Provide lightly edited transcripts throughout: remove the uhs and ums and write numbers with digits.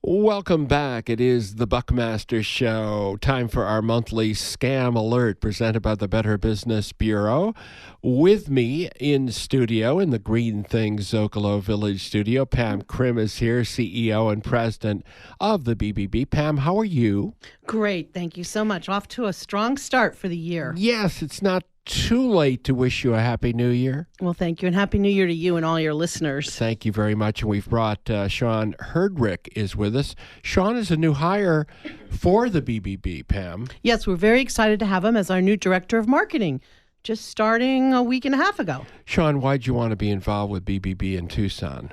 Welcome back. It is the Buckmaster Show. Time for our monthly scam alert presented by the Better Business Bureau. With me in studio in the Green Things Zocalo Village studio, Pam Krim is here, CEO and president of the BBB. Pam, how are you? Great. Thank you so much. Off to a strong start for the year. Yes, it's not too late to wish you a Happy New Year. Well, thank you. And Happy New Year to you and all your listeners. Thank you very much. And we've brought Sean Herdrick is with us. Sean is a new hire for the BBB, Pam. Yes, we're very excited to have him as our new director of marketing, just starting a week and a half ago. Sean, why'd you want to be involved with BBB in Tucson?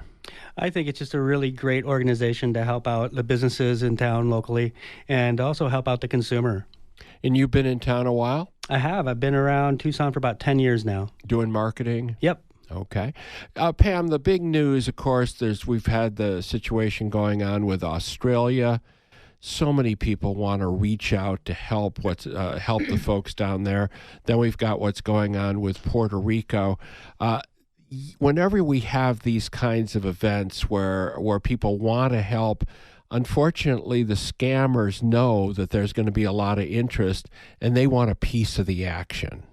I think it's just a really great organization to help out the businesses in town locally and also help out the consumer. And you've been in town a while? I have. I've been around Tucson for about 10 years now. Doing marketing? Yep. Okay. Pam, the big news, of course, we've had the situation going on with Australia. So many people want to reach out to help help the folks down there. Then we've got what's going on with Puerto Rico. Whenever we have these kinds of events where people want to help, unfortunately, the scammers know that there's going to be a lot of interest, and they want a piece of the action.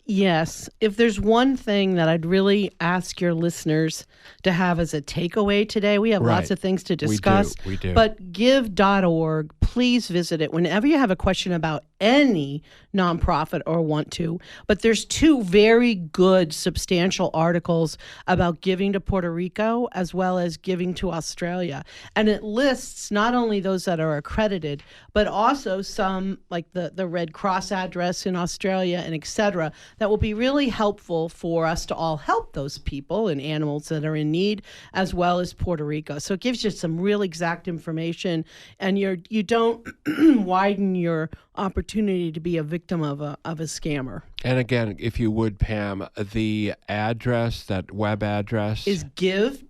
Yes. If there's one thing that I'd really ask your listeners to have as a takeaway today, we have lots of things to discuss. We do. But give.org, please visit it whenever you have a question about any nonprofit or want to. But there's two very good, substantial articles about giving to Puerto Rico as well as giving to Australia. And it lists not only those that are accredited, but also some like the Red Cross address in Australia and et cetera, that will be really helpful for us to all help those people and animals that are in need, as well as Puerto Rico. So it gives you some real exact information, and you don't widen your opportunity to be a victim of a scammer. And again, if you would, Pam, the address, that web address is give.org.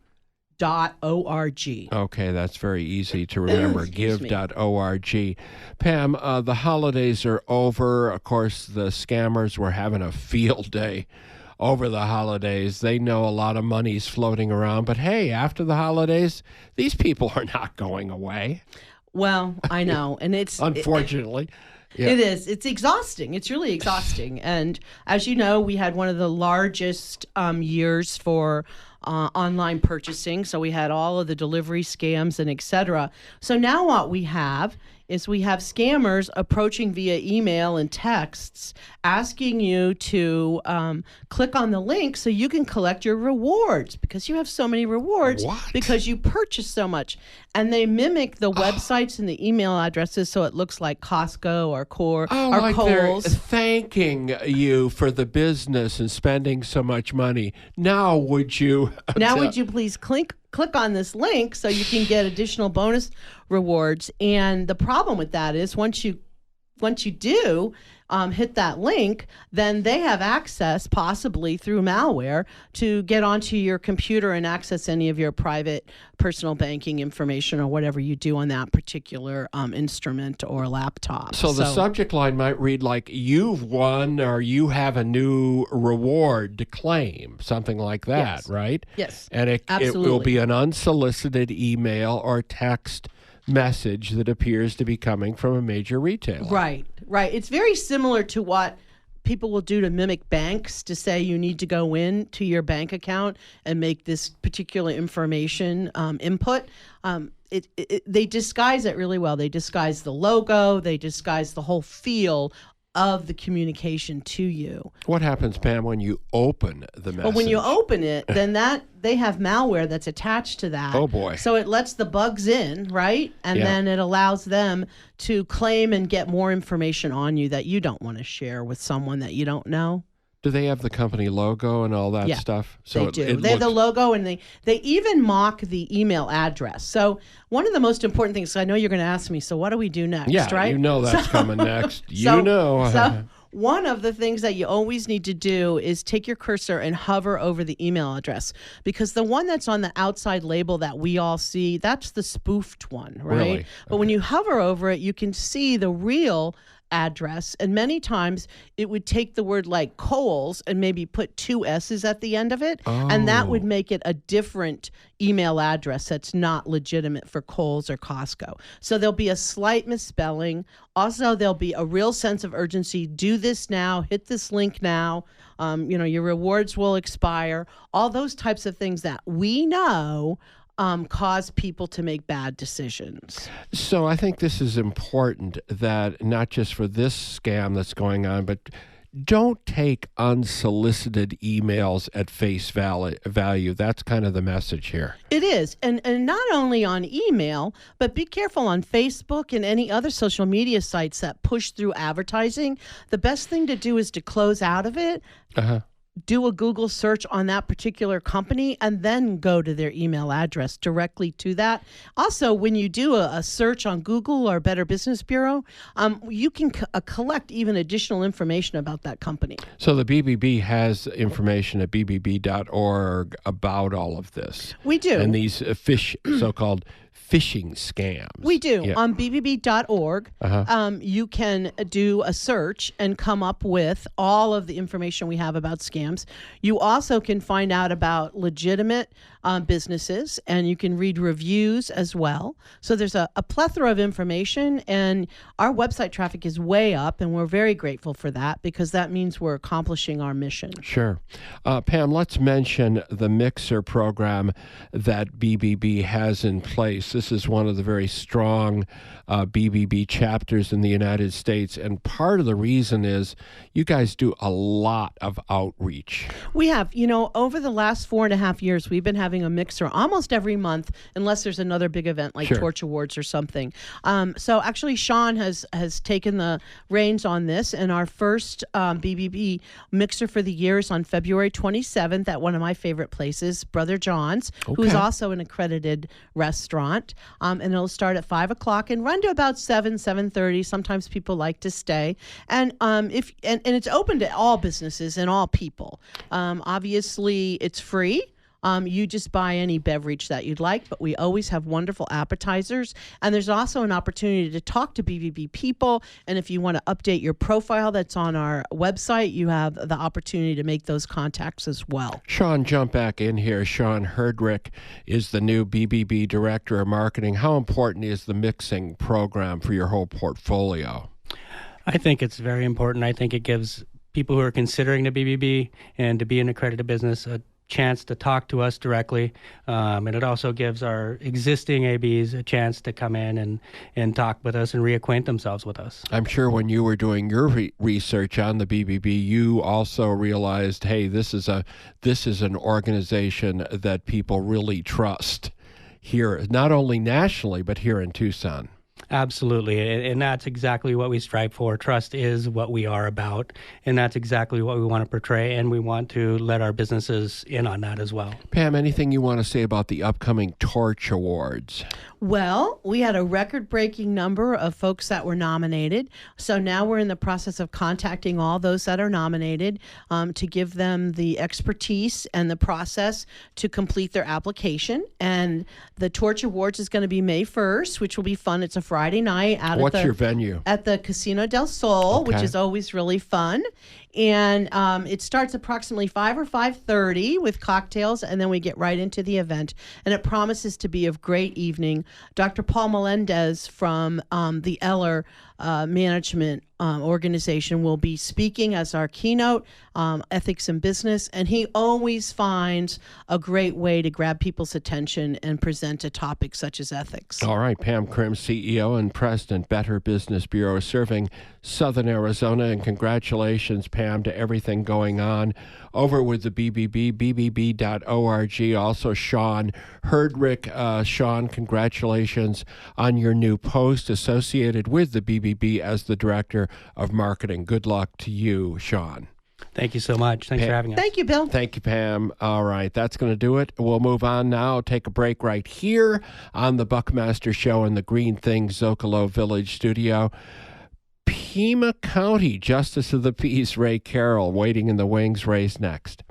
Okay, that's very easy to remember, give.org. Pam, the holidays are over. Of course, the scammers were having a field day over the holidays. They know a lot of money's floating around, but hey, after the holidays, these people are not going away. Well, I know, and it's unfortunately. Yeah. It is. It's exhausting. It's really exhausting. And as you know, we had one of the largest years for online purchasing. So we had all of the delivery scams and et cetera. So now what we have is we have scammers approaching via email and texts, asking you to click on the link so you can collect your rewards because you have so many rewards because you purchase so much. And they mimic the websites and the email addresses so it looks like Costco or Core or like Kohl's. They're thanking you for the business and spending so much money. Now would you please click on this link so you can get additional bonus rewards? And the problem with that is once you do hit that link, then they have access, possibly through malware, to get onto your computer and access any of your private personal banking information or whatever you do on that particular instrument or laptop. So the subject line might read like, you've won or you have a new reward to claim, something like that, yes. Right? Yes, and it will be an unsolicited email or text message that appears to be coming from a major retailer. Right. It's very similar to what people will do to mimic banks to say you need to go in to your bank account and make this particular information input. They disguise it really well. They disguise the logo. They disguise the whole feel of the communication to you. What happens, Pam, when you open the message? Well, when you open it, then they have malware that's attached to that. Oh, boy. So it lets the bugs in, right? And then it allows them to claim and get more information on you that you don't want to share with someone that you don't know. Do they have the company logo and all that stuff? So they do. They have the logo, and they even mock the email address. So one of the most important things, I know you're going to ask me, so what do we do next, right? You know that's coming next. So one of the things that you always need to do is take your cursor and hover over the email address, because the one that's on the outside label that we all see, that's the spoofed one, right? Really? But when you hover over it, you can see the real address, and many times it would take the word like Kohl's and maybe put 2 S's at the end of it, and that would make it a different email address that's not legitimate for Kohl's or Costco. So there'll be a slight misspelling. Also, there'll be a real sense of urgency. Do this now. Hit this link now. Your rewards will expire. All those types of things that we know cause people to make bad decisions. So I think this is important, that not just for this scam that's going on, but don't take unsolicited emails at face value. That's kind of the message here. It is. And not only on email, but be careful on Facebook and any other social media sites that push through advertising. The best thing to do is to close out of it. Do a Google search on that particular company, and then go to their email address directly to that. Also, when you do a search on Google or Better Business Bureau, you can collect even additional information about that company. So the BBB has information at bbb.org about all of this. We do. And these so-called phishing scams. We do. Yeah. On bbb.org, you can do a search and come up with all of the information we have about scams. You also can find out about legitimate businesses, and you can read reviews as well. So there's a plethora of information, and our website traffic is way up, and we're very grateful for that, because that means we're accomplishing our mission. Sure. Pam, let's mention the Mixer program that BBB has in place. This is one of the very strong BBB chapters in the United States, and part of the reason is you guys do a lot of outreach. We have, over the last 4.5 years, we've been having a mixer almost every month, unless there's another big event like Torch Awards or something. So actually, Sean has taken the reins on this, and our first BBB mixer for the year is on February 27th at one of my favorite places, Brother John's, who's also an accredited restaurant. And it'll start at 5 o'clock and run to about 7:30. Sometimes people like to stay, and it's open to all businesses and all people. Obviously, it's free. You just buy any beverage that you'd like, but we always have wonderful appetizers. And there's also an opportunity to talk to BBB people. And if you want to update your profile that's on our website, you have the opportunity to make those contacts as well. Sean, jump back in here. Sean Herdrick is the new BBB Director of Marketing. How important is the mixing program for your whole portfolio? I think it's very important. I think it gives people who are considering the BBB and to be an accredited business a chance to talk to us directly, and it also gives our existing ABs a chance to come in and talk with us and reacquaint themselves with us. I'm sure when you were doing your research on the BBB, you also realized, hey, this is an organization that people really trust here, not only nationally, but here in Tucson. Absolutely, and that's exactly what we strive for. Trust is what we are about, and that's exactly what we want to portray, and we want to let our businesses in on that as well. Pam, anything you want to say about the upcoming Torch Awards? Well, we had a record-breaking number of folks that were nominated, so now we're in the process of contacting all those that are nominated to give them the expertise and the process to complete their application. And the Torch Awards is going to be May 1st, which will be fun. It's a Friday night out What's your venue? At the Casino del Sol, which is always really fun. And it starts approximately 5 or 5:30 with cocktails, and then we get right into the event. And it promises to be a great evening. Dr. Paul Melendez from the Eller Management organization will be speaking as our keynote, ethics in business, and he always finds a great way to grab people's attention and present a topic such as ethics. All right, Pam Krim, CEO and President, Better Business Bureau, serving Southern Arizona, and congratulations, Pam, to everything going on over with the BBB, bbb.org. Also, Sean Herdrick. Sean, congratulations on your new post associated with the BBB as the Director of Marketing. Good luck to you, Sean. Thank you so much. Thanks for having us. Thank you, Bill. Thank you, Pam. All right, that's going to do it. We'll move on now. Take a break right here on the Buckmaster Show in the Green Things Zocalo Village studio. Pima County Justice of the Peace Ray Carroll waiting in the wings. Ray's next.